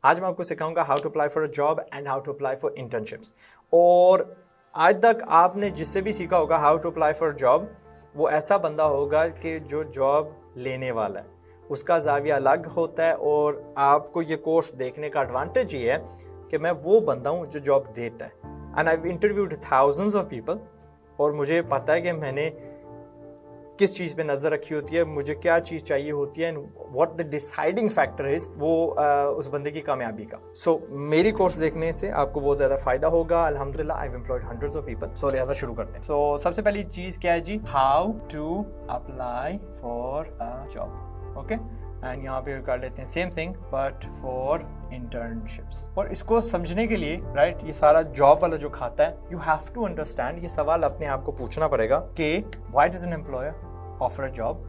आज मैं आपको सिखाऊंगा how to apply for a job and how to apply for internships. और आज तक आपने जिससे भी सीखा होगा how to apply for job, वो ऐसा बंदा होगा कि जो जॉब लेने वाला है, उसका जाविया अलग होता है। और आपको ये कोर्स देखने का एडवांटेज ये है कि मैं वो बंदा हूँ जो जॉब देता है। And I have interviewed thousands of people, और मुझे पता है कि मैंने किस चीज़ पे नज़र रखी होती है, मुझे क्या चीज़ चाहिए होती है, and what the deciding factor is वो उस बंदे की कामयाबी का। सो मेरी कोर्स देखने से आपको बहुत ज़्यादा फायदा होगा। अल्हम्दुलिल्लाह I have employed hundreds of people. So लिहाजा शुरू करते हैं। सो सबसे पहली चीज़ क्या है जी, how to apply for a job. Okay, and यहाँ पे कर लेते हैं same thing but for internships. और इसको समझने के लिए राइट, ये सारा जॉब वाला जो खाता है, यू हैव टू अंडरस्टैंड, ये सवाल अपने आप को पूछना पड़ेगा कि why does an employer offer a job,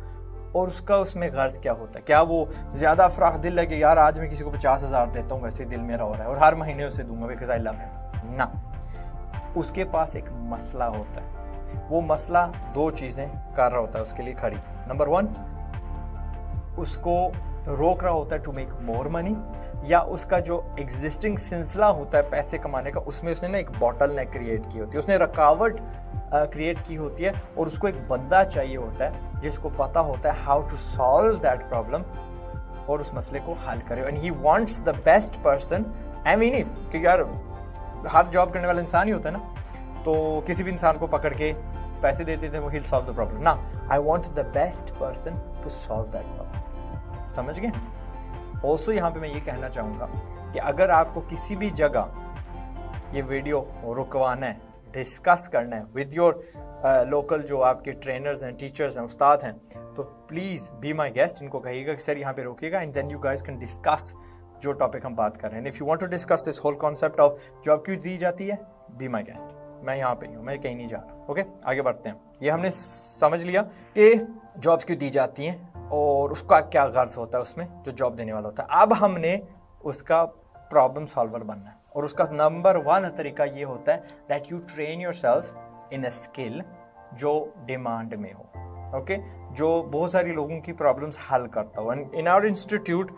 और उसका उसमें गर्ज क्या होता है। क्या वो ज़्यादा अफराख दिल है कि यार आज मैं किसी को 50,000 देता हूँ, वैसे दिल मेरा हो रहा है और हर महीने उसे दूंगा बिकॉज आई लव हिम। ना, उसके पास एक मसला होता है। वो मसला दो चीज़ें कर रहा होता है उसके लिए खड़ी। नंबर 1, उसको रोक रहा होता है टू मेक मोर मनी, या उसका जो एग्जिस्टिंग सिलसिला होता है पैसे कमाने का, उसमें उसने ना एक बॉटल नेक क्रिएट की होती है, उसने रुकावट क्रिएट की होती है। और उसको एक बंदा चाहिए होता है जिसको पता होता है how to solve that problem और उस मसले को हल करे। And he wants the best person. I mean it, क्योंकि यार हर जॉब करने वाला इंसान ही होता है ना, तो किसी भी इंसान को पकड़ के पैसे देते थे वो ही सॉल्व द प्रॉब्लम ना। I want the best person to solve that problem. समझ गए? ऑल्सो यहाँ पे मैं ये कहना चाहूँगा कि अगर आपको किसी भी जगह ये वीडियो रुकवाना है, डिस्कस करना है विद योर लोकल जो आपके ट्रेनर्स हैं, टीचर्स हैं, उस्ताद हैं, तो प्लीज़ बी माई गेस्ट। इनको कहिएगा कि सर यहाँ पे रोकिएगा, and then you guys can discuss जो टॉपिक हम बात कर रहे हैं। If you want to discuss this whole concept of job क्यों दी जाती है, बी माई गेस्ट। मैं यहाँ पे ही हूँ, मैं कहीं नहीं जा रहा। ओके, आगे बढ़ते हैं। ये हमने समझ लिया कि जॉब्स क्यों दी जाती हैं और उसका क्या गर्ज होता है उसमें जो जॉब देने वाला होता है। अब हमने उसका प्रॉब्लम सॉल्वर बनना है, और उसका नंबर 1 तरीका ये होता है that you train yourself in a skill जो डिमांड में हो। ओके, जो बहुत सारी लोगों की प्रॉब्लम्स हल करता हो। And in our institute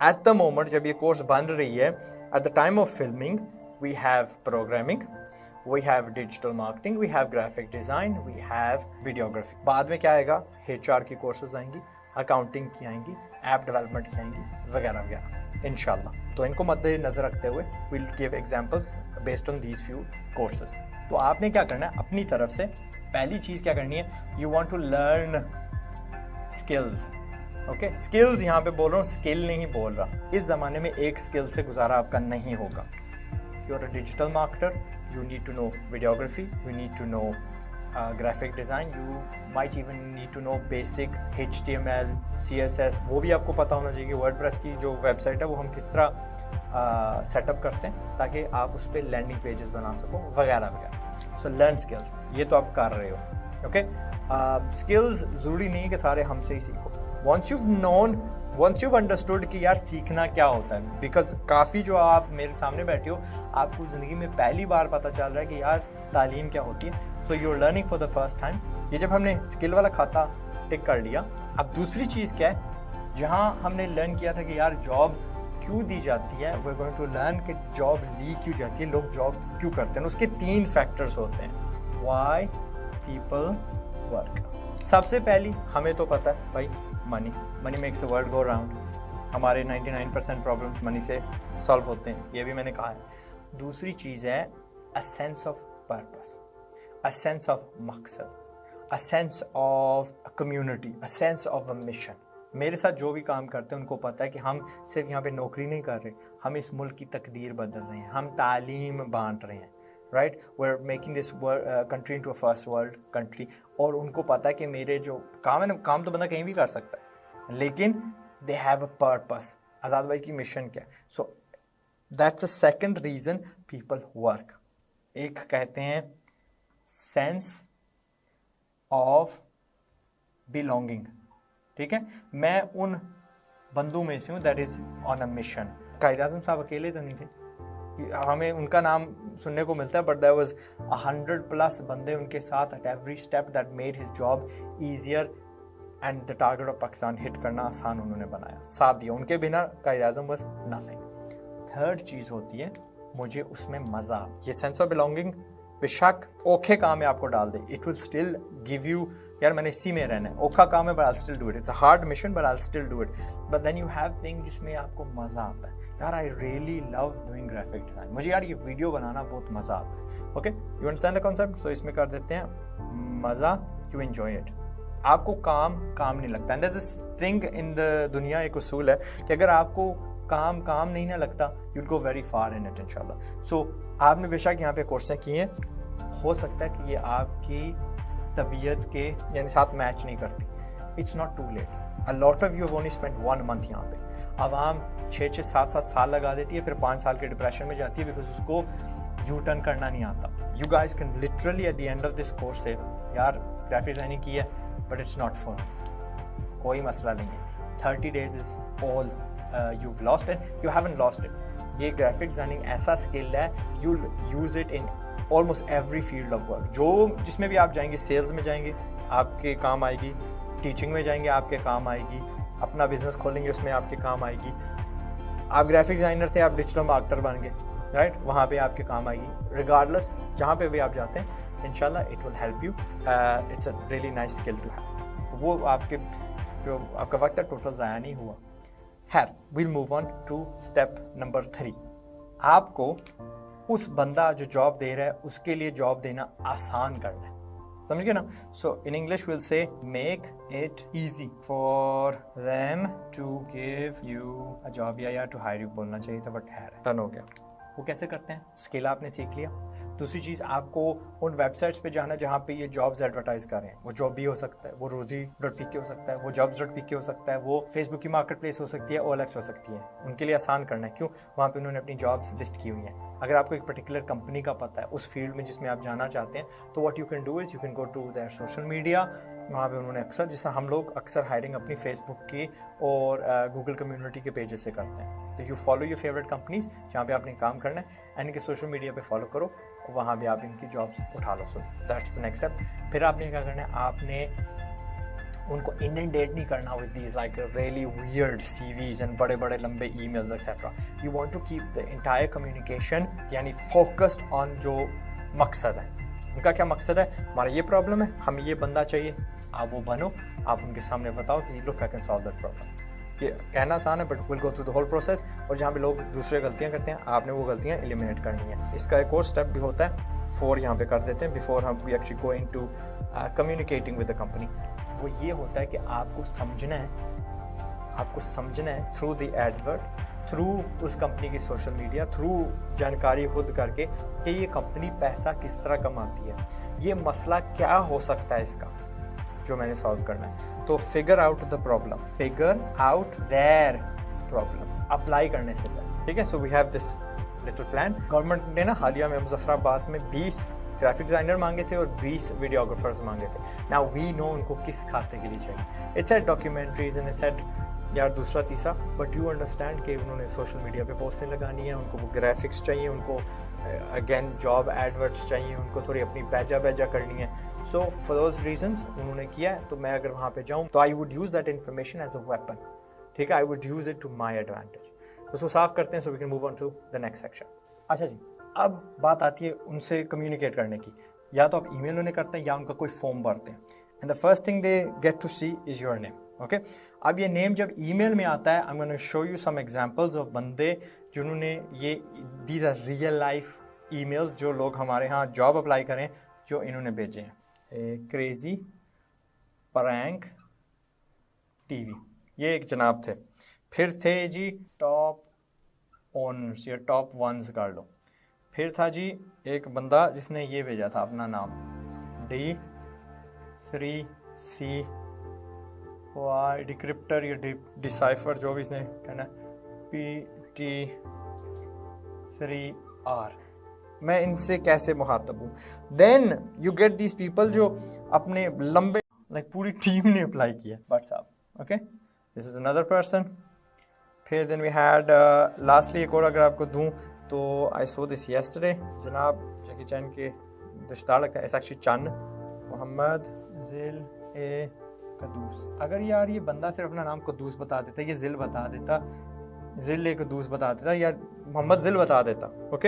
at the moment, जब ये कोर्स बन रही है, at the time of filming we have programming, we have digital marketing, we have graphic design, we have videography। बाद में क्या आएगा, HR की कोर्सेज आएंगी, अकाउंटिंग की आएंगी, ऐप डेवलपमेंट की आएंगी, वगैरह वगैरह इंशाल्लाह। तो इनको मद्देनजर रखते हुए we'll give examples based on these few courses। तो आपने क्या करना है अपनी तरफ से, पहली चीज़ क्या करनी है, you want to learn skills। Okay, skills यहाँ पे बोल रहा हूँ, स्किल नहीं बोल रहा। इस ज़माने में एक स्किल से गुजारा आपका नहीं होगा। You are a digital marketer, you need to know videography, you need to know graphic design, you might even need to know basic HTML, CSS। वो भी आपको पता होना चाहिए कि वर्डप्रेस की जो वेबसाइट है वो हम किस तरह सेटअप करते हैं ताकि आप उस पर लैंडिंग पेजेस बना सको, वगैरह वगैरह। सो लर्न स्किल्स, ये तो आप कर रहे हो। ओके, स्किल्स ज़रूरी नहीं है कि सारे हमसे ही सीखो। वंस you've understood कि यार सीखना क्या होता है, बिकॉज काफ़ी जो आप मेरे सामने बैठे हो, आपको ज़िंदगी में पहली बार पता चल रहा है कि यार तालीम क्या होती है। So you are learning for the first time. ये जब हमने स्किल वाला खाता टिक कर लिया, अब दूसरी चीज़ क्या है, जहाँ हमने लर्न किया था कि यार जॉब क्यों दी जाती है, we are going to learn कि जॉब ली क्यों जाती है, लोग जॉब क्यों करते हैं। उसके 3 फैक्टर्स होते हैं वाई पीपल वर्क। सबसे पहली हमें तो पता है भाई, money makes the world go round. हमारे 99% प्रॉब्लम मनी से सॉल्व होते हैं, ये भी मैंने कहा है। दूसरी चीज़ है a sense of purpose, a sense of मकसद, a sense of community, a sense of a mission. मेरे साथ जो भी काम करते हैं उनको पता है कि हम सिर्फ यहाँ पे नौकरी नहीं कर रहे, हम इस मुल्क की तकदीर बदल रहे हैं, हम तालीम बांट रहे हैं। Right, we are making this country into a first world country. और उनको पता है कि मेरे जो काम है ना, काम तो बंदा कहीं भी कर सकता है, लेकिन दे हैव अ पर्पस। आज़ाद भाई की मिशन क्या है। So that's a second reason people work. एक कहते हैं सेंस ऑफ बिलोंगिंग। ठीक है, मैं उन बंदों में से हूँ that is on a mission. Quaid Azam साहब अकेले तो नहीं थे, हमें उनका नाम सुनने को मिलता है, बट देयर वाज 100+ बंदे उनके साथ at every step that made his job easier and the target of Pakistan hit करना आसान उन्होंने बनाया, साथ दिया। उनके बिना कायद आज़म वाज नथिंग। थर्ड चीज़ होती है मुझे उसमें मज़ा। ये सेंस ऑफ बिलोंगिंग बेशक औखे काम में आपको डाल दे, it will still give you, यार मैंने इसी में रहना है, औखा काम है but I still do it, it's a hard mission but I still do it, but then you have thing जिसमें आपको मज़ा आता है। यार I really love doing graphic design, मुझे यार ये वीडियो बनाना बहुत मज़ा आता है। Okay, you understand the concept? So इसमें कर देते हैं मज़ा, यू एंजॉय इट, आपको काम नहीं लगता। And this thing in the दुनिया एक उसूल है कि अगर आपको काम नहीं ना लगता, you'll go very far in it इंशाल्लाह। सो आपने बेशक यहाँ पे कोर्सें किए हैं, हो सकता है कि ये आपकी तबीयत के यानी साथ मैच नहीं करती, it's not too late. A lot of you have only spent 1 month यहाँ पे, आवाम 6-6, 7-7 साल लगा देती है, फिर 5 साल के डिप्रेशन में जाती है बिकॉज उसको यू टर्न करना नहीं आता। You guys can literally at the end of this course से, यार ग्राफिक डिजाइनिंग की है बट इट्स नॉट फन, कोई मसला नहीं है, 30 days is all you've lost it, you haven't lost it। ये ग्राफिक डिजाइनिंग ऐसा स्किल है, you'll use it in almost every field of work। जो जिसमें भी आप जाएंगे, सेल्स में जाएंगे आपके काम आएगी, टीचिंग में जाएंगे आपके काम आएगी, अपना बिजनेस खोलेंगे उसमें आपके काम आएगी, आप ग्राफिक डिजाइनर से आप डिजिटल मार्केटर बन गए, राइट, वहाँ पे आपके काम आएगी। रिगार्डलेस जहाँ पे भी आप जाते हैं इंशाल्लाह it will help you, it's a really nice skill to have. वो आपके जो आपका वक्त है टोटल ज़ाया नहीं हुआ। खैर, we'll move on to step number 3। आपको उस बंदा जो जॉब दे रहा है उसके लिए जॉब देना आसान करना है, समझ गए ना? So in English will say make it easy for them to give you a job, या टू हायर यू बोलना चाहिए था बट है टर्न हो गया। वो कैसे करते हैं? स्किल आपने सीख लिया। दूसरी चीज़, आपको उन वेबसाइट्स पे जाना जहाँ पे ये जॉब्स एडवर्टाइज कर रहे हैं, वो जॉब भी हो सकता है, वो रोजी.pk हो सकता है, वो jobs.pk हो सकता है, वो फेसबुक की मार्केट प्लेस हो सकती है, OLX हो सकती है। उनके लिए आसान करना है, क्यों? वहाँ पे उन्होंने अपनी जॉब्स लिस्ट की हुई हैं। अगर आपको एक पर्टिकुलर कंपनी का पता है उस फील्ड में जिसमें आप जाना चाहते हैं, तो what you can do is you can go to their social media. वहाँ पे उन्होंने अक्सर, जैसा हम लोग अक्सर हायरिंग अपनी फेसबुक की और गूगल कम्युनिटी के पेजेस से करते हैं, तो you follow your favourite companies जहाँ पे आपने काम करना है, एंड इनके सोशल मीडिया पे फॉलो करो, वहाँ भी आप इनकी जॉब्स उठा लो। So that's the next step. फिर आपने क्या करना है, आपने उनको इनडेट नहीं करना with these like really weird CVs and बड़े बड़े लंबे emails etcetera. You want to keep the entire communication यानी फोकस्ड ऑन जो मकसद है। उनका क्या मकसद है? हमारा ये प्रॉब्लम है, हमें ये बंदा चाहिए, आप वो बनो, आप उनके सामने बताओ कि look I can solve that problem. ये कहना आसान है but will go through the whole process. और जहाँ पे लोग दूसरे गलतियाँ करते हैं, आपने वो गलतियाँ एलिमिनेट करनी है। इसका एक और स्टेप भी होता है, 4 यहाँ पे कर देते हैं बिफोर हम we actually going to communicating with the company. वो ये होता है कि आपको समझना है थ्रू द एडवर्ट, थ्रू उस कंपनी की सोशल मीडिया, थ्रू जानकारी खुद करके कि ये कंपनी पैसा किस तरह कमाती है, ये मसला क्या हो सकता है इसका जो मैंने सॉल्व करना है। तो figure out the problem, figure out their problem apply करने से पहले, ठीक है? So we have this little plan. Government ने ना हालिया में मुजफ्फराबाद में 20 ग्राफिक डिजाइनर मांगे थे और 20 वीडियोग्राफर्स मांगे थे। नाउ वी नो उनको किस खाते के लिए चाहिए। It's at documentaries and it's at यार दूसरा तीसरा, बट यू अंडरस्टैंड कि उन्होंने सोशल मीडिया पे पोस्टें लगानी है, उनको वो ग्राफिक्स चाहिए, उनको अगेन जॉब एडवर्ट्स चाहिए, उनको थोड़ी अपनी बैजा करनी है। सो फॉर दोज रीजंस उन्होंने किया है। तो मैं अगर वहाँ पे जाऊँ तो I would use that information as a weapon, ठीक है? I would use it to my advantage. तो उसको साफ करते हैं, so we can move on to the next section. अच्छा जी, अब बात आती है उनसे कम्युनिकेट करने की। या तो आप ईमेल उन्हें करते हैं या उनका कोई फॉर्म भरते हैं, and the first thing they get to see is your name. Okay, अब ये नेम जब ईमेल में आता है, I am gonna show you some examples of बंदे जिन्होंने ये these are real life emails जो लोग हमारे यहाँ जॉब अप्लाई करें जो इन्होंने भेजे हैं। क्रेजी प्रैंक टीवी, ये एक जनाब थे। फिर थे जी टॉप ओनर्स या टॉप वंस कर लो। फिर था जी एक बंदा जिसने ये भेजा था अपना नाम D3C डिक्रिप्टर या डिसाइफर, जो भी इसने कहना, PT3R। मैं इनसे कैसे मुखातब हूँ? Then you get these people जो अपने लंबे लाइक पूरी टीम ने अप्लाई किया WhatsApp. Okay, this is another person. फिर देन वी हैड लास्टली एक और अगर आपको दूँ तो आई सो दिस यस्टरडे, जनाब जैकी चैन के रिश्तेदार लगता है, ऐसा एक्चुअली चंद मोहम्मद जिल ए कदूस। अगर यार ये बंदा सिर्फ अपना नाम कदूस बता देता, ये जिल बता देता, जिल ए कदूस बता देता, या मोहम्मद जिल बता देता, okay,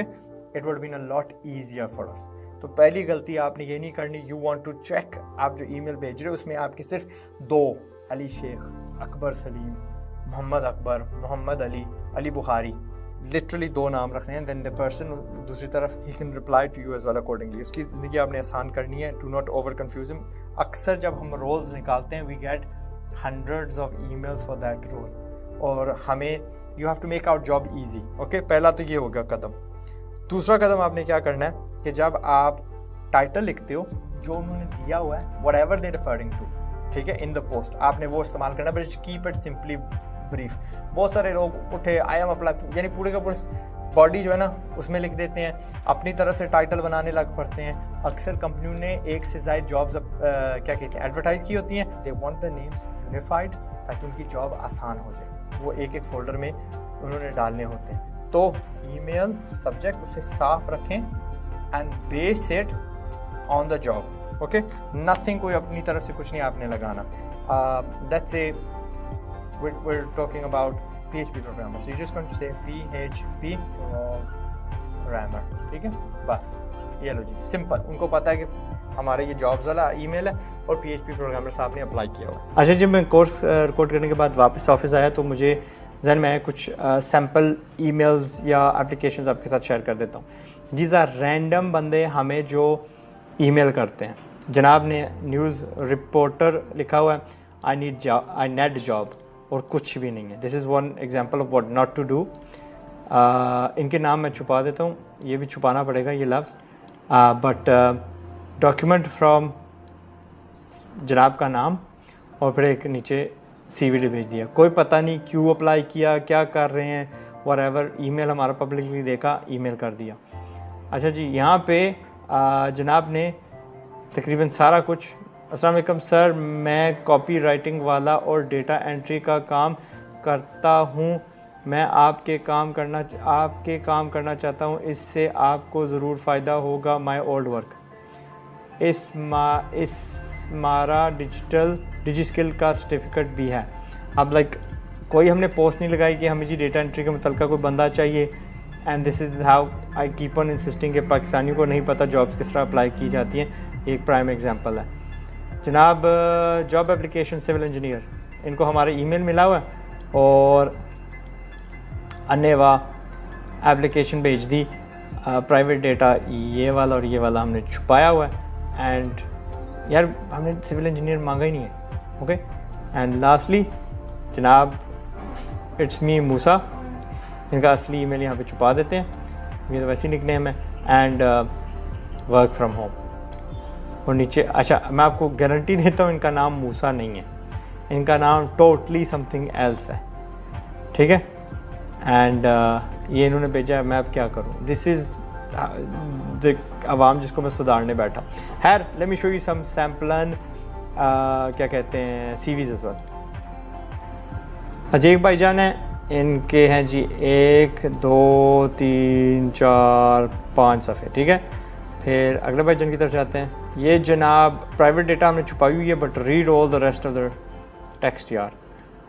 it would been a lot easier for us. तो पहली गलती आपने ये नहीं करनी, यू वांट टू चेक, आप जो ईमेल भेज रहे हो उसमें आपके सिर्फ 2 अली शेख, अकबर सलीम, मोहम्मद अकबर, मोहम्मद अली, अली बुखारी, लिटरली 2 नाम रखने हैं, देन द पर्सन दूसरी तरफ he can reply to you as well accordingly. उसकी ज़िंदगी आपने आसान करनी है, do not over confuse him. अक्सर जब हम रोल्स निकालते हैं we get hundreds of emails for that role, और हमें you have to make our job easy, okay. पहला तो ये हो गया कदम। दूसरा कदम आपने क्या करना है कि जब आप टाइटल लिखते हो जो उन्होंने दिया हुआ है, whatever they referring to, ठीक है, इन द पोस्ट, आपने वो इस्तेमाल करना है, but keep it simply brief. बहुत सारे लोग उठे आई एम अप्लाई, यानी पूरे का पूरे बॉडी जो है ना उसमें लिख देते हैं, अपनी तरह से टाइटल बनाने लग पड़ते हैं। अक्सर कंपनियों ने एक से ज़्यादा जॉब्स क्या कहते हैं एडवर्टाइज़ की होती हैं, they want the names unified ताकि उनकी जॉब आसान हो जाए, वो एक एक फोल्डर में उन्होंने डालने होते हैं। तो ईमेल सब्जेक्ट उसे साफ रखें and base it on the job, okay. Nothing, कोई अपनी तरफ से कुछ नहीं आपने लगाना। That's a we're talking about PHP programmer, so you're just going to say PHP programmer, ठीक है, बस ये लो जी, सिंपल। उनको पता है कि हमारे ये जॉब्स वाला ईमेल है और PHP प्रोग्रामर साहब ने अप्लाई किया हुआ। अच्छा जी, मैं कोर्स रिकॉर्ड करने के बाद वापस ऑफिस आया तो मुझे जहन में कुछ सैम्पल ईमेल्स या एप्लीकेशंस आपके साथ शेयर कर देता हूँ। दीज आर रैंडम बंदे हमें जो ईमेल करते हैं। जनाब ने न्यूज़ रिपोर्टर लिखा हुआ है, आई नीड जॉब, और कुछ भी नहीं है। This is one example of what not to do. इनके नाम मैं छुपा देता हूँ, ये भी छुपाना पड़ेगा ये लफ्ज़, बट डॉक्यूमेंट फ्रॉम जनाब का नाम और फिर एक नीचे CVD भेज दिया। कोई पता नहीं क्यों अप्लाई किया, क्या कर रहे हैं, व्हाटएवर, ईमेल हमारा पब्लिकली देखा, ईमेल कर दिया। अच्छा जी, यहाँ पे जनाब ने तकरीबन सारा कुछ, अस्सलाम वालेकुम सर, मैं कॉपी राइटिंग वाला और डेटा एंट्री का काम करता हूँ, मैं आपके काम करना चाहता हूँ, इससे आपको ज़रूर फ़ायदा होगा। माय ओल्ड वर्क इस मारा डिजी स्किल का सर्टिफिकेट भी है। अब लाइक कोई हमने पोस्ट नहीं लगाई कि हमें जी डेटा एंट्री के मुतल्लिक़ कोई बंदा चाहिए, and this is how I keep on insisting कि पाकिस्तानियों को नहीं पता जॉब्स किस तरह अप्लाई की जाती हैं। एक प्राइम एग्जांपल है जनाब, जॉब एप्लीकेशन सिविल इंजीनियर, इनको हमारा ईमेल मिला हुआ है और अनेवा एप्लीकेशन भेज दी, प्राइवेट डेटा ये वाला और ये वाला हमने छुपाया हुआ है, एंड यार हमने सिविल इंजीनियर मांगा ही नहीं है, ओके। एंड लास्टली जनाब, इट्स मी मूसा, इनका असली ईमेल यहाँ पे छुपा देते हैं, ये तो वैसे ही निकनेम है, एंड वर्क फ्रॉम होम, और नीचे, अच्छा मैं आपको गारंटी देता हूँ इनका नाम मूसा नहीं है, इनका नाम टोटली समथिंग एल्स है, ठीक है। एंड ये इन्होंने भेजा है, मैं अब क्या करूँ, दिस इज़ द आवाम जिसको मैं सुधारने बैठा। खैर, let me show you some samples क्या कहते हैं CVs एज़ वेल। अजय भाईजान है, इनके हैं जी 1 2 3 4 5 सफ़े, ठीक है। फिर अगले भाईजान की तरफ जाते हैं। ये जनाब प्राइवेट डेटा हमने छुपाई हुई है, but read all the rest of the text यार,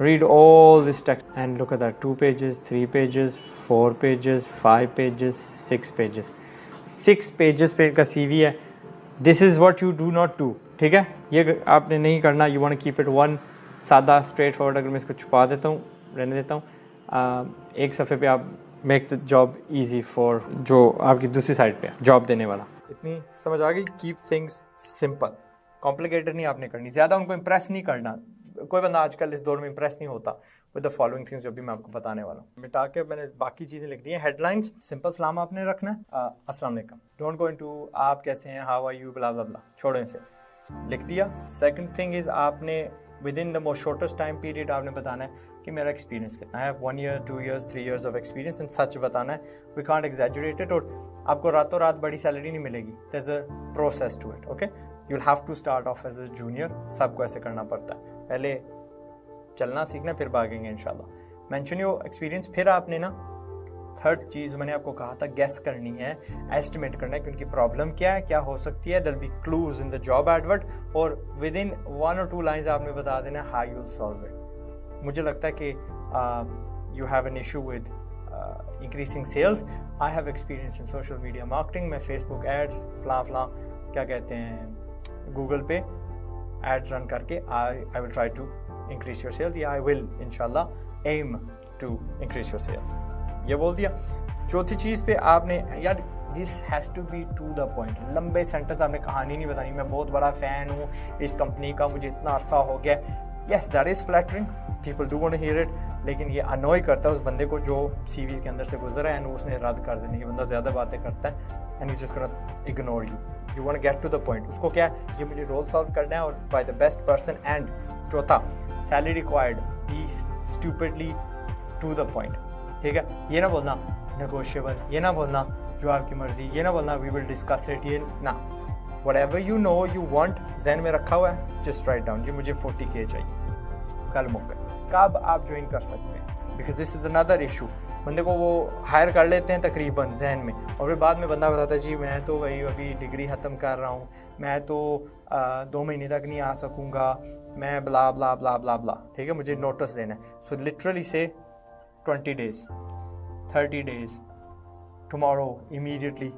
read all this text and look at that, 2 pages, 3 pages, 4 pages, 5 pages, 6 pages, 6 pages पे इनका CV है। This is what you do not do, ठीक है, ये आपने नहीं करना। You want to keep it one, सादा स्ट्रेट फॉरवर्ड। अगर मैं इसको छुपा देता हूँ, रहने देता हूँ, एक सफ़े पे आप make the job easy for जो आपकी दूसरी साइड पे जॉब देने वाला। इतनी समझ आ गई, कीप थिंग्स सिंपल, कॉम्प्लिकेटेड नहीं आपने करनी, ज़्यादा उनको इम्प्रेस नहीं करना। कोई बंदा आजकल इस दौर में इम्प्रेस नहीं होता विद द फॉलोइंग थिंग्स जो भी मैं आपको बताने वाला हूँ। मिटा के मैंने बाकी चीज़ें लिख दी हैं। हेडलाइंस, सिंपल सलाम आपने रखना है, अस्सलाम वालेकुम, डोंट गो इनटू आप कैसे हैं, हाउ आर यू, ब्ला ब्ला ब्ला, छोड़ो इसे, लिख दिया। सेकंड थिंग इज़ आपने with in the most shortest time period आपने बताना है कि मेरा एक्सपीरियंस कितना है, 1 year, 2 years, 3 years of experience, and such बताना है, वी कांट एग्जैजुरेट इट। और आपको रातों रात बड़ी सैलरी नहीं मिलेगी, there is a process to it, okay. You will have to start off as a junior, सबको ऐसे करना पड़ता है, पहले चलना सीखना फिर भागेंगे इंशाल्लाह। Mention your experience. फिर आपने ना थर्ड चीज़ मैंने आपको कहा था, गेस करनी है, एस्टिमेट करना है कि उनकी प्रॉब्लम क्या है, क्या हो सकती है। There will be clues in the job advert, और विद इन 1 or 2 लाइंस आपने बता देना how you will solve it. मुझे लगता है कि you have an issue with increasing sales, I have experience in social media marketing, मैं Facebook ads फला क्या कहते हैं गूगल पे एड्स रन करके I will try to increase your sales, या आई विल इंशाल्लाह aim to increase your sales. ये बोल दिया। चौथी चीज़ पे आपने यार this has to be to the point, लंबे सेंटेंस आपने कहानी नहीं बतानी, मैं बहुत बड़ा फ़ैन हूँ इस कंपनी का, मुझे इतना अरसा हो गया। Yes that is flattering, people do want to hear it, लेकिन ये अनॉय करता है उस बंदे को जो सीवीज़ के अंदर से गुजरा है एंड उसने रद्द कर देने की। बंदा ज़्यादा बातें करता है and you just gonna ignore you want get to the point. उसको क्या है, ये मुझे रोल सॉल्व करना है और by the best person. And चौथा, salary required, be stupidly to the point, ठीक है। ये ना बोलना नेगोशिएबल, ये ना बोलना जो आपकी मर्जी, ये ना बोलना वी विल डिस्कस इट, ये ना, whatever you know you want ज़हन में रखा हुआ है जस्ट राइट डाउन, जी मुझे 40K चाहिए, कल मौका कब आप ज्वाइन कर सकते हैं, because this is another issue. बंदे को वो हायर कर लेते हैं तकरीबन जहन में, और फिर बाद में बंदा बताता है जी मैं तो वही अभी डिग्री ख़त्म कर रहा हूँ, मैं तो 2 महीने तक नहीं आ सकूँगा, मैं ब्ला ब्ला ब्ला ब्ला ब्ला, ठीक है, मुझे नोटिस देना है। सो लिटरली से 20 days, 30 days, tomorrow, immediately,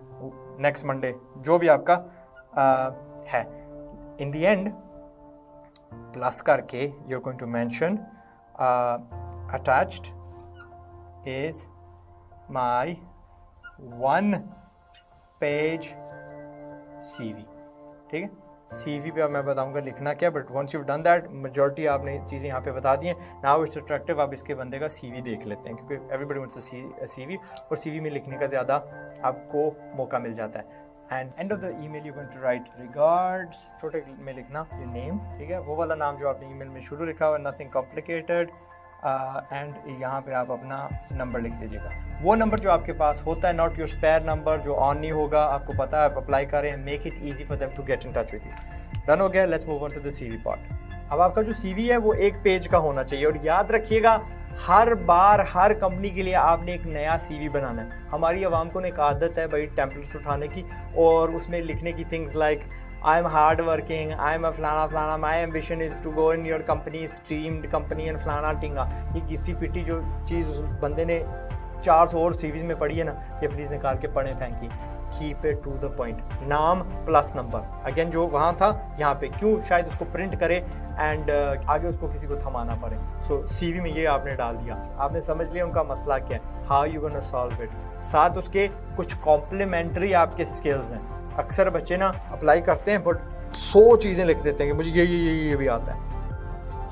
next Monday, जो भी आपका है। In the end, प्लस करके you're going to mention attached is my 1-page CV, ठीक है। CV पे अब मैं बताऊंगा लिखना क्या, but once you done that, majority आपने चीज़ें यहाँ पे बता दी हैं। नाउ इट्स अट्रैक्टिव, आप इसके बंदे का CV देख लेते हैं, क्योंकि एवरीबडी वांट्स अ CV, और CV में लिखने का ज़्यादा आपको मौका मिल जाता है। And end of the email you going to write regards, छोटे में लिखना योर नेम, ठीक है, वो वाला नाम जो आपने ईमेल में शुरू लिखा हुआ, नथिंग कॉम्प्लिकेटेड, एंड यहाँ पे आप अपना नंबर लिख दीजिएगा, वो नंबर जो आपके पास होता है, नॉट योर स्पेयर नंबर जो ऑन नहीं होगा, आपको पता है आप अप्लाई कर रहे हैं, make it easy for them to get in touch with you. Done हो गया, let's move on to the CV part. अब आपका जो CV है वो 1 पेज का होना चाहिए, और याद रखिएगा हर बार हर कंपनी के लिए आपने एक नया CV बनाना है। हमारी आवाम को एक आदत है भाई टेम्पलेट्स उठाने की और उसमें लिखने की things like I am hard working, I am a फलाना, my ambition is to go in your company streamed company and फलाना टिंगा। ये किसी पिटी जो चीज़ उस बंदे ने 400 और CVs में पढ़ी है ना, ये प्लीज़ निकाल के पढ़ें फेंकी। Keep it to the point, नाम प्लस नंबर, अगेन जो वहाँ था यहाँ पे, क्यों शायद उसको प्रिंट करे एंड आगे उसको किसी को थमाना पड़े। सो CV में ये आपने डाल दिया, आपने समझ लिया उनका मसला क्या है, how you gonna solve it. साथ उसके कुछ कॉम्प्लीमेंट्री आपके स्किल्स हैं। अक्सर बच्चे ना अप्लाई करते हैं बट 100 चीज़ें लिख देते हैं कि मुझे ये भी आता है।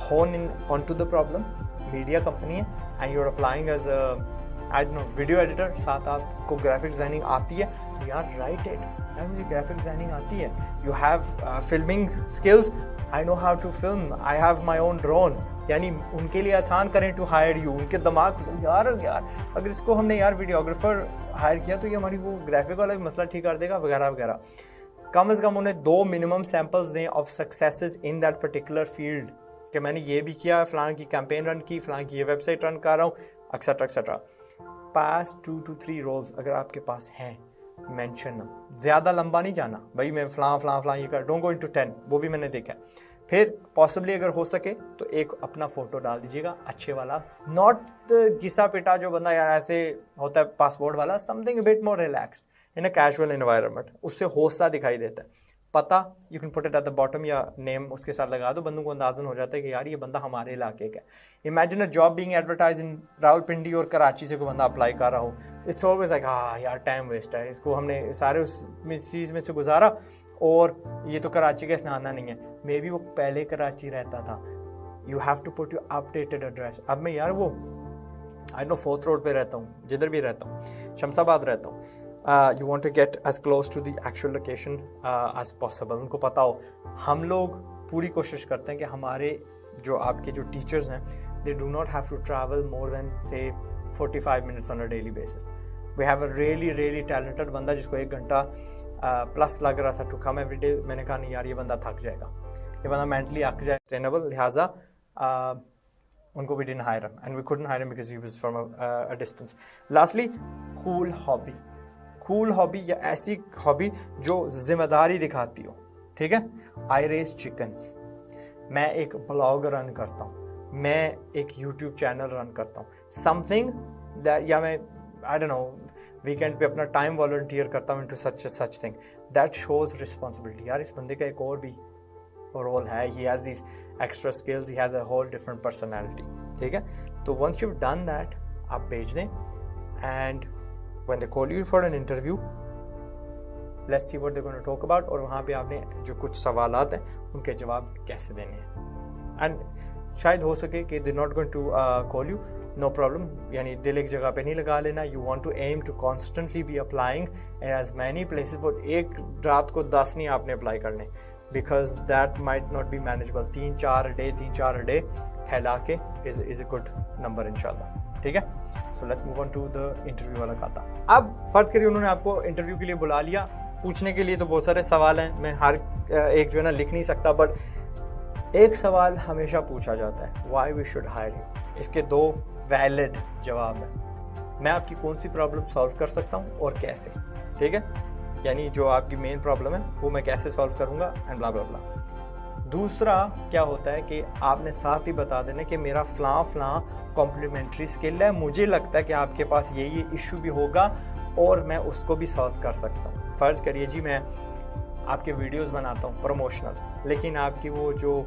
Hone in on to the problem, media company है and you are applying as I don't know video editor, साथ आपको ग्राफिक डिज़ाइनिंग आती है तो यार राइट इट, यार मुझे ग्राफिक डिज़ाइनिंग आती है। You have filming skills, I know how to film, I have my own drone, यानी उनके लिए आसान करें टू हायर यू। उनके दिमाग यार अगर इसको हमने यार वीडियोग्राफर हायर किया तो ये हमारी वो ग्राफिक वाला मसला ठीक कर देगा वगैरह वगैरह। कम से कम उन्हें 2 मिनिमम सैम्पल्स दें of successes in that particular field, कि मैंने ये भी किया, फ़लान की कैंपेन रन की, फ़लान की ये वेबसाइट रन कर रहा हूँ, एक्सेट्रा एक्सेट्रा। पास 2 to 3 रोल्स अगर आपके पास हैं, मेंशन ना, ज़्यादा लंबा नहीं जाना भाई मैं फ़लाँ ये कर, डोंट गो इनटू 10, वो भी मैंने देखा है। फिर पॉसिबली अगर हो सके तो एक अपना फ़ोटो डाल दीजिएगा अच्छे वाला, नॉट घिसा पिटा जो बंदा यार ऐसे होता है पासपोर्ट वाला, something bit more relaxed in a casual environment, उससे हौसला दिखाई देता है। पता you can put it at the bottom या नेम उसके साथ लगा दो, बंदों को अंदाज़न हो जाता है कि यार ये बंदा हमारे इलाके का है। Imagine a job being advertise in Rawalpindi और कराची से कोई बंदा अप्लाई कर रहा हो, इट्स ऑलवेज लाइक हाँ यार टाइम वेस्ट है, इसको हमने सारे उस चीज़ में से गुजारा और ये तो कराची का स्नाना नहीं है, मे बी वो पहले कराची रहता था। You have to put your updated address. अब मैं यार वो आई नो 4th रोड पे रहता हूँ, जिधर भी रहता हूँ, शमशाबाद रहता हूँ, you want to get as close to the actual location as possible। उनको पता हो, हम लोग पूरी कोशिश करते हैं कि हमारे जो आपके जो टीचर्स हैं they do not have to travel more than say 45 minutes on a daily basis। we have a really talented बंदा जिसको 1 घंटा प्लस लग रहा था to come every day। मैंने कहा नहीं यार ये बंदा थक जाएगा, ये बंदा मेंटली अक जाए, ट्रेनेबल, लिहाजा उनको we didn't hire him and we couldn't hire him because he was from a distance। lastly, cool hobby या ऐसी हॉबी जो जिम्मेदारी दिखाती हो, ठीक है। आई रेस चिकन्स, मैं एक ब्लॉग रन करता हूँ, मैं एक यूट्यूब चैनल रन करता हूँ, समथिंग दैट, या मैं आई डोंट नो वीकेंड पे अपना टाइम वॉलंटियर करता हूँ into such thing, that shows responsibility. यार इस बंदे का एक और भी रोल है, he has these extra skills, he has a whole different personality, ठीक है। तो वंस यू डन दैट आप भेज दें, and when they call you for an interview, let's see what they gonna talk about, और वहाँ पे आपने जो कुछ सवालात हैं उनके जवाब कैसे देने हैं। एंड शायद हो सके कि they not going to call you, no problem, यानी दिल एक जगह पे नहीं लगा लेना। You want to aim to constantly be applying in as many places, but एक रात को 10 नहीं आपने अप्लाई करने, because that might not be manageable. 3-4 day फैला के इज अ गुड नंबर इंशाल्लाह, ठीक है। So let's move on to the interview वाला खाता। अब फर्ज करिए उन्होंने आपको इंटरव्यू के लिए बुला लिया, पूछने के लिए तो बहुत सारे सवाल हैं, मैं हर एक जो है ना लिख नहीं सकता, बट एक सवाल हमेशा पूछा जाता है, why we should hire you. इसके 2 वैलिड जवाब हैं, मैं आपकी कौन सी प्रॉब्लम सॉल्व कर सकता हूँ और कैसे, ठीक है, यानी जो आपकी मेन प्रॉब्लम है वो मैं कैसे सॉल्व करूँगा एंड ब्ला ब्ला ब्ला। दूसरा क्या होता है कि आपने साथ ही बता देना कि मेरा फ़लाँ कॉम्प्लीमेंट्री स्किल है, मुझे लगता है कि आपके पास ये इशू भी होगा और मैं उसको भी सॉल्व कर सकता हूँ। फ़र्ज़ करिए जी मैं आपके वीडियोस बनाता हूँ प्रमोशनल, लेकिन आपकी वो जो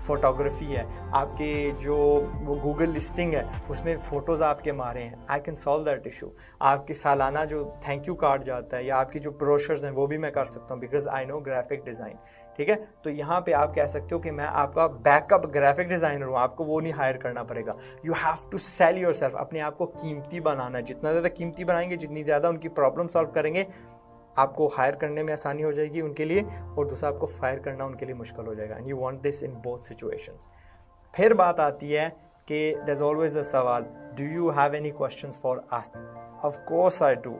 फोटोग्राफी है, आपके जो वो गूगल लिस्टिंग है उसमें फ़ोटोज़ आपके मारे हैं, आई कैन सॉल्व दैट इशू। आपकी सालाना जो थैंक यू कार्ड जाता है या आपकी जो ब्रोशर्स हैं वो भी मैं कर सकता हूँ, because I know graphic design, ठीक है। तो यहाँ पे आप कह सकते हो कि मैं आपका बैकअप ग्राफिक डिज़ाइनर हूँ, आपको वो नहीं हायर करना पड़ेगा। You have to sell yourself, अपने आप को कीमती बनाना है। जितना ज़्यादा कीमती बनाएंगे, जितनी ज़्यादा उनकी प्रॉब्लम सॉल्व करेंगे, आपको हायर करने में आसानी हो जाएगी उनके लिए, और दूसरा आपको फायर करना उनके लिए मुश्किल हो जाएगा। And you want this in both situations. फिर बात आती है कि देयर इज ऑलवेज अ सवाल, do you have any questions for us? Of course I do.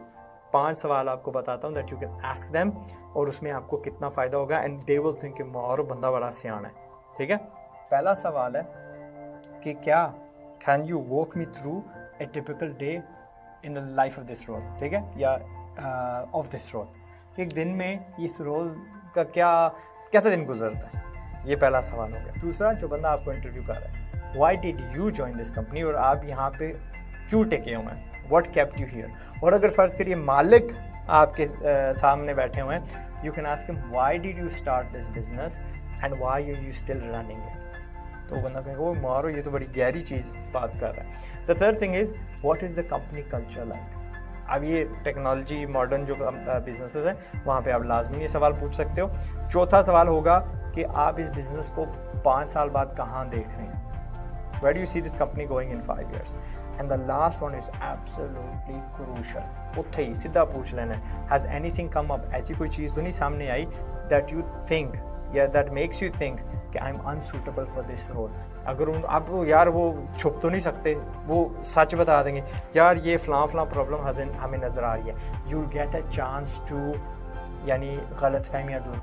5 सवाल आपको बताता हूँ that you can ask them, और उसमें आपको कितना फ़ायदा होगा, एंड दे विल थिंक कि मारो बंदा बड़ा सियाना है, ठीक है। पहला सवाल है कि क्या can you walk me through a typical day in the life of this role, ठीक है, या ऑफ दिस रोल। एक दिन में इस रोल का कैसा दिन गुजरता है, ये पहला सवाल हो गया। दूसरा, जो बंदा आपको इंटरव्यू कर रहा है, why did you join this company, और आप यहाँ पे क्यों टिके हुए हैं, व्हाट केप्ट यू हियर। और अगर फ़र्ज़ करिए मालिक आपके सामने बैठे हुए हैं, you can ask him why did you start this business and why are you still running it. तो बंदा कहेगा वो मारो ये तो बड़ी गहरी चीज़ बात कर रहा है। The third thing is what is the company culture like. अब ये टेक्नोलॉजी मॉडर्न जो बिजनेसेस हैं वहाँ पे आप लाजमी ये सवाल पूछ सकते हो। चौथा सवाल होगा कि आप इस बिज़नेस को 5 साल बाद कहाँ देख रहे हैं, where do you see this company going in 5 years? And the last one is absolutely crucial. उत्थे ही सीधा पूछ लेना है, has anything come up, ऐसी कोई चीज़ तो नहीं सामने आई that you think या that makes you think कि I'm unsuitable for this role। अगर आप यार वो छुप तो नहीं सकते, वो सच बता देंगे, यार ये फ़लाँ प्रॉब्लम हमें नज़र आ रही है, you'll get a chance to यानी गलत फहमियाँ दूर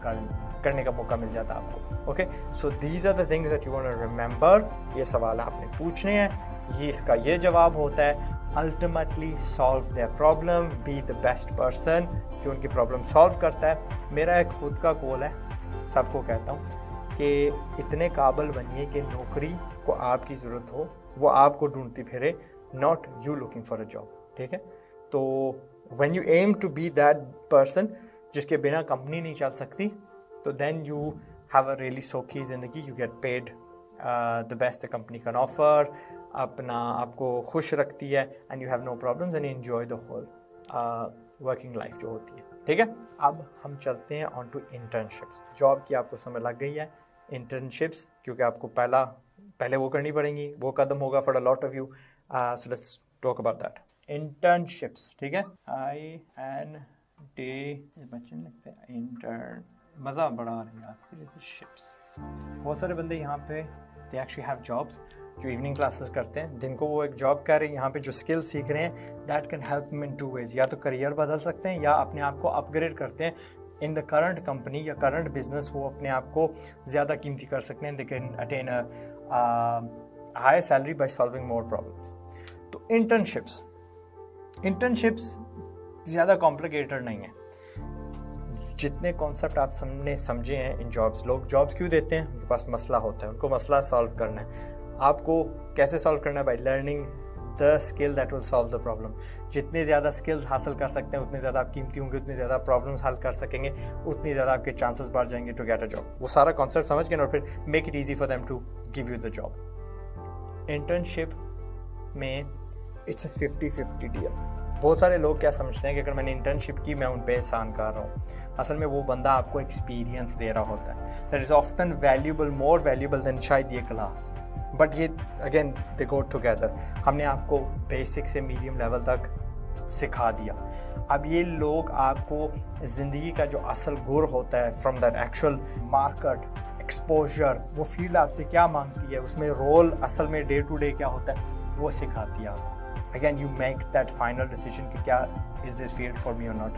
करने का मौका मिल जाता है आपको। Okay, so these are the things that you want to remember. ये सवाल आपने पूछने हैं, ये इसका ये जवाब होता है, ultimately solve their problem, be the best person जो उनकी प्रॉब्लम सॉल्व करता है। मेरा एक खुद का गोल है, सबको कहता हूँ कि इतने काबिल बनिए कि नौकरी को आपकी ज़रूरत हो, वो आपको ढूंढती फिरे, not you looking for a job, ठीक है। तो when you aim to be that person जिसके बिना कंपनी नहीं चल सकती, तो then you have a really सौखी ज़िंदगी, you get paid the best the company can offer, अपना आपको खुश रखती है, and you have no problems and enjoy the whole working life जो होती है, ठीक है। अब हम चलते हैं ऑन टू इंटर्नशिप्स। जॉब की आपको समझ लग गई है, इंटर्नशिप्स क्योंकि आपको पहले वो करनी पड़ेंगी, वो कदम होगा for a lot of you, so let's talk about that. Internships, ठीक है, INT बच्चे लगते हैं इंटर्न, मज़ा बड़ा आ रहा है शिप्स। बहुत सारे बंदे यहाँ पे दे एक्चुअली हैव जॉब्स, जो इवनिंग क्लासेस करते हैं, जिनको वो एक जॉब कर रहे हैं, यहाँ पे जो स्किल सीख रहे हैं, that can help him in 2 ways। या तो करियर बदल सकते हैं या अपने आप को अपग्रेड करते हैं इन द करंट कंपनी या करंट बिजनेस, वो अपने आप को ज़्यादा कीमती कर सकते हैं, they can attain a high salary by solving more problems. तो इंटर्नशिप्स ज़्यादा कॉम्प्लिकेटेड नहीं है। जितने कॉन्सेप्ट आप समझे हैं इन जॉब्स, लोग जॉब्स क्यों देते हैं, उनके पास मसला होता है, उनको मसला सॉल्व करना है। आपको कैसे सॉल्व करना है? By learning the skill that will solve the problem. जितने ज़्यादा स्किल्स हासिल कर सकते हैं उतने ज़्यादा आप कीमती होंगे, उतने ज़्यादा प्रॉब्लम्स हल कर सकेंगे, उतनी ज़्यादा आपके चांसेस बढ़ जाएंगे टू गेट अ जॉब। वो सारा कॉन्सेप्ट समझ गए और फिर make it easy for them to give you the job. Internship में इट्स अ 50-50 डील। बहुत सारे लोग क्या समझते हैं कि अगर मैंने इंटर्नशिप की मैं उन पे एहसान कर रहा हूँ। असल में वो बंदा आपको एक्सपीरियंस दे रहा होता है, that is often valuable, more valuable than शायद ये क्लास। बट ये अगेन दे गो टुगेदर। हमने आपको बेसिक से मीडियम लेवल तक सिखा दिया। अब ये लोग आपको ज़िंदगी का जो असल गुर होता है from that actual market exposure, वो फील्ड आपसे क्या मांगती है, उसमें रोल असल में डे टू डे क्या होता है, वो सिखाती है आपको। Again you make that final decision कि क्या is this field for me और not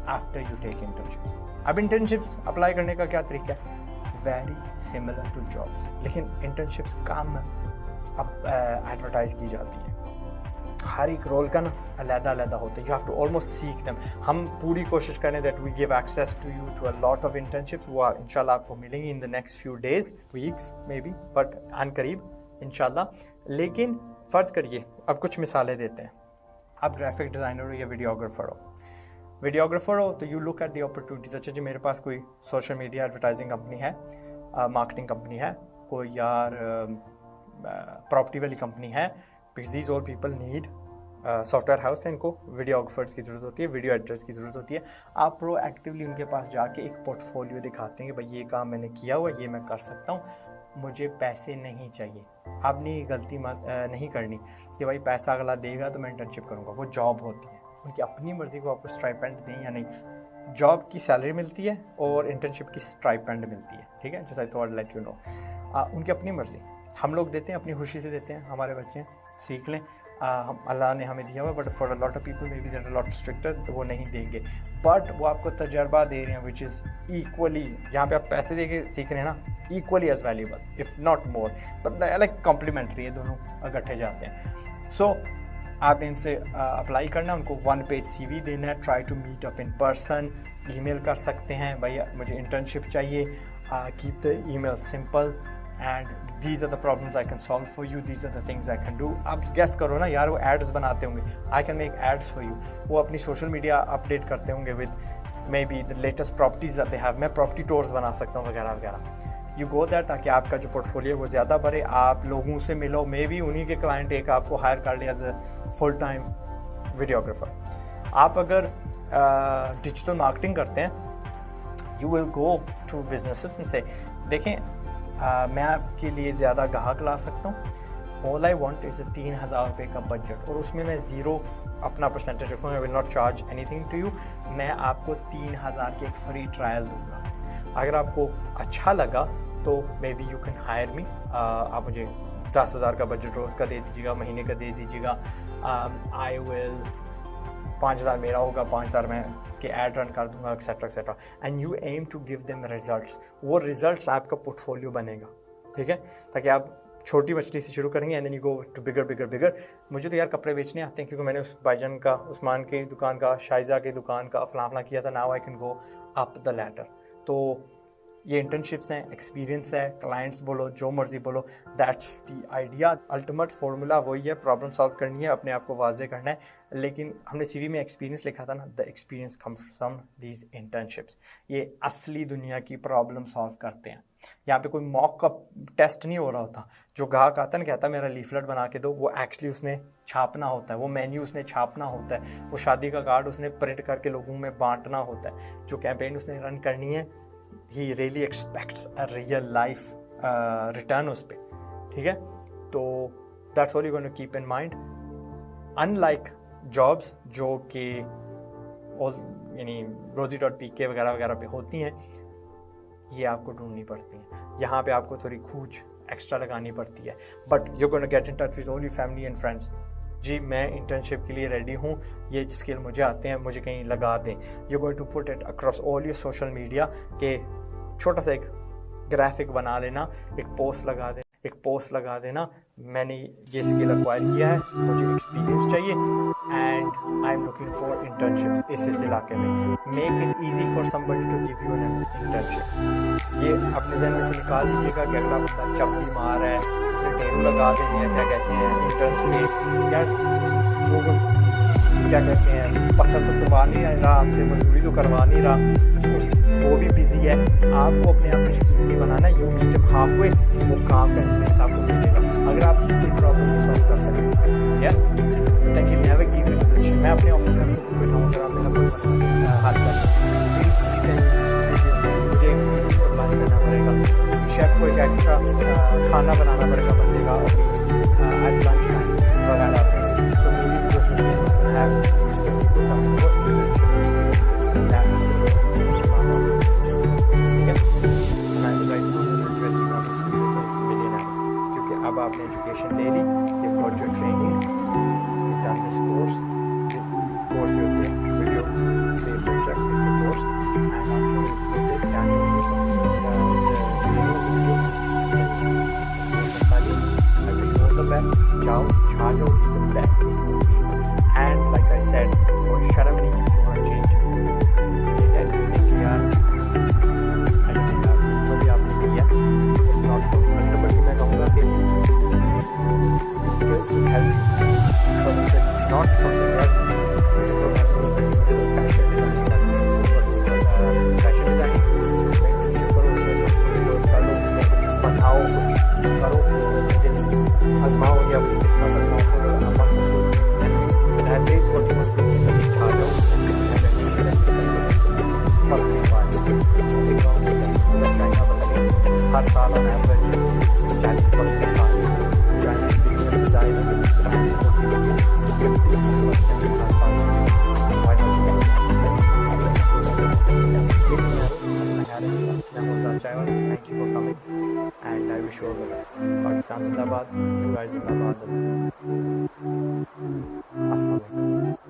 after you take internships. अब इंटर्नशिप्स अप्लाई करने का क्या तरीका है? वेरी सिमिलर टू जॉब्स, लेकिन इंटर्नशिप्स कम एडवर्टाइज की जाती है। हर एक रोल का ना अलग-अलग होता है, you have to almost seek them. हम पूरी कोशिश करें that we give access to you to a lot of internships. वो इंशाल्लाह आपको मिलेंगी in the next few days, weeks maybe, but अनकरीब इंशाल्लाह। लेकिन फ़र्ज़ करिए, अब कुछ मिसालें देते हैं। आप ग्राफिक डिज़ाइनर हो या वीडियोग्राफर हो तो you look at the opportunities. अच्छा जी, मेरे पास कोई सोशल मीडिया एडवर्टाइजिंग कंपनी है, मार्केटिंग कंपनी है, कोई यार प्रॉपर्टी वाली कंपनी है, because these all people need software house है, इनको वीडियोग्राफर्स की ज़रूरत होती है, वीडियो एडिटर्स की ज़रूरत होती है। आप प्रोएक्टिवली उनके पास जाके एक पोर्टफोलियो दिखाते हैं कि भाई ये काम मैंने किया हुआ, ये मैं कर सकता हूँ, मुझे पैसे नहीं चाहिए। आपने ये गलती नहीं करनी कि भाई पैसा अगला देगा तो मैं इंटर्नशिप करूँगा। वो जॉब होती है, उनकी अपनी मर्ज़ी को आपको स्टाइपेंड दें या नहीं। जॉब की सैलरी मिलती है और इंटर्नशिप की स्टाइपेंड मिलती है, ठीक है, जैसा I thought let you know. उनकी अपनी मर्ज़ी, हम लोग देते हैं अपनी खुशी से देते हैं, हमारे बच्चे सीख लें, हम अल्लाह ने हमें दिया हुआ। But for a lot of people maybe there are lot stricter, तो वो नहीं देंगे, बट वो आपको तजर्बा दे रहे हैं विच इज़ इक्वली, यहाँ पे आप पैसे दे के सीख रहे हैं ना, equally as valuable if not more, but like complementary है, दोनों इकट्ठे जाते हैं। सो आपने इनसे अप्लाई करना है, उनको 1 पेज CV देना है, try to meet up in person, email कर सकते हैं भाई मुझे इंटर्नशिप चाहिए, keep the email simple and these are the problems I can solve for you, these are the things I can do. आप guess करो ना यार, वो एड्स बनाते होंगे, I can make ads for you. वो अपनी सोशल मीडिया अपडेट करते होंगे with maybe the latest properties they have, मैं प्रॉपर्टी टूर्स बना सकता हूँ वगैरह वगैरह। यू गो दैट, ताकि आपका जो पोर्टफोलियो वो ज़्यादा बढ़े, आप लोगों से मिलो, मे बी उन्हीं के क्लाइंट एक आपको हायर कर ले as a full time videographer. आप अगर डिजिटल मार्केटिंग करते हैं, you will go to businesses and say देखें मैं आपके लिए ज़्यादा ग्राहक ला सकता हूँ, ऑल आई वांट इज़ 3000 रुपये का बजट, और उसमें मैं ज़ीरो अपना परसेंटेज रखूँगा, I will not charge anything to you. मैं आपको 3000 की एक फ्री ट्रायल दूँगा। अगर आपको अच्छा लगा तो may be you can hire me. आप मुझे 10,000 का बजट रोज़ का दे दीजिएगा, महीने का दे दीजिएगा। आई विल 5,000 मेरा होगा, 5,000 मैं के ऐड रन कर दूंगा, etcetera etcetera. And you aim to give them results. वो रिजल्ट्स आपका पोर्टफोलियो बनेगा, ठीक है, ताकि आप छोटी मछली से शुरू करेंगे and then you go to bigger bigger bigger. मुझे तो यार कपड़े बेचने आते हैं, क्योंकि मैंने उस भाईजान का, उस्मान की दुकान का, शाइजा की दुकान का फलां किया था। Now I can go up the ladder. तो ये इंटर्नशिप्स हैं, एक्सपीरियंस है, क्लाइंट्स बोलो, जो मर्जी बोलो, that's the idea. Ultimate formula वही है, प्रॉब्लम सॉल्व करनी है, अपने आप को वाजे करना है। लेकिन हमने CV में एक्सपीरियंस लिखा था ना, the experience comes from these internships. ये असली दुनिया की प्रॉब्लम सॉल्व करते हैं। यहाँ पे कोई मॉक का टेस्ट नहीं हो रहा होता। जो ग्राहक आता है ना, कहता है मेरा लीफलेट बना के दो, वो एक्चुअली उसने छापना होता है, वो मेन्यू उसने छापना होता है, वो शादी का कार्ड उसने प्रिंट करके लोगों में बांटना होता है, जो कैंपेन उसने रन करनी है, he really expects a real life return उस पर, ठीक है। तो that's all you're going to keep in mind. Unlike jobs जो कि यानी rosie.pk वगैरह वगैरह पे होती हैं, ये आपको ढूंढनी पड़ती हैं। यहाँ पे आपको थोड़ी खूच एक्स्ट्रा लगानी पड़ती है, but you're going to get in touch with all your family and friends. जी मैं इंटर्नशिप के लिए रेडी हूँ, ये स्किल मुझे आते हैं, मुझे कहीं लगा दें। You going to put it across all your social media के छोटा सा एक ग्राफिक बना लेना, एक पोस्ट लगा दें, एक पोस्ट लगा देना, मैंने ये स्किल एक्वायर किया है, मुझे एक्सपीरियंस चाहिए and I am looking for internships इस इलाके में। Make it easy for somebody to give you an internship. ये अपने जहन में से निकाल दीजिएगा कि अगला बंदा चपली मार है, उसे टेरू लगा देने हैं, क्या कहते हैं इंटर्न्स के, या वो क्या कहते हैं पत्थर तो तुड़वा नहीं रहा आपसे, मजदूरी तो करवा नहीं रहा, वो भी बिजी है। आपको अपने आप में कीमती बनाना, you meet him halfway, वो काम का एक्सपीरियंस आपको दे देगा। अगर आप उसकी प्रॉब्लम को सॉल्व कर सकें, yes, then he never give you the position. मैं अपने ऑफिस में आपको बैठा हूँ, अगर आप मेरा कोई मसला हल कर सकते हैं, मुझे एक पीसी सप्लाई करना पड़ेगा, शेफ़ को एक एक्स्ट्रा खाना बनाना पड़ेगा बंदे का एट लंच टाइम वगैरह। सो मेरी जो have business people coming for internship. That's and I right now addressing on the skills of millionaire. क्योंकि अब आपने एजुकेशन ले ली, you've got your training, you've done this course with the video based object, it's a course, and after you do this and you do I wish you all the best. Ciao, charge out the best in your field. And like I said, कोई शर्म नहीं है कि वहाँ change your field. ये if you think यार I don't know यार जो भी आपने किया it's not for ultimately मैं कहूँगा कि this skills will help you, but it's not something that fashion designing fashion designing उसमें internship करो, उसमें videos कर लो, उसमें कुछ बनाओ, कुछ करो, उसमें दिन आजमाओ या अपनी किस्मत आजमाओ, that is what you want to do in charge of हर साल on average 40% China experience is either times 40-50% हर साल। Why not do something? Thank you for coming and I wish you all the best. Pakistan Zindabad, you guys Zindabad. Assalamu alaikum.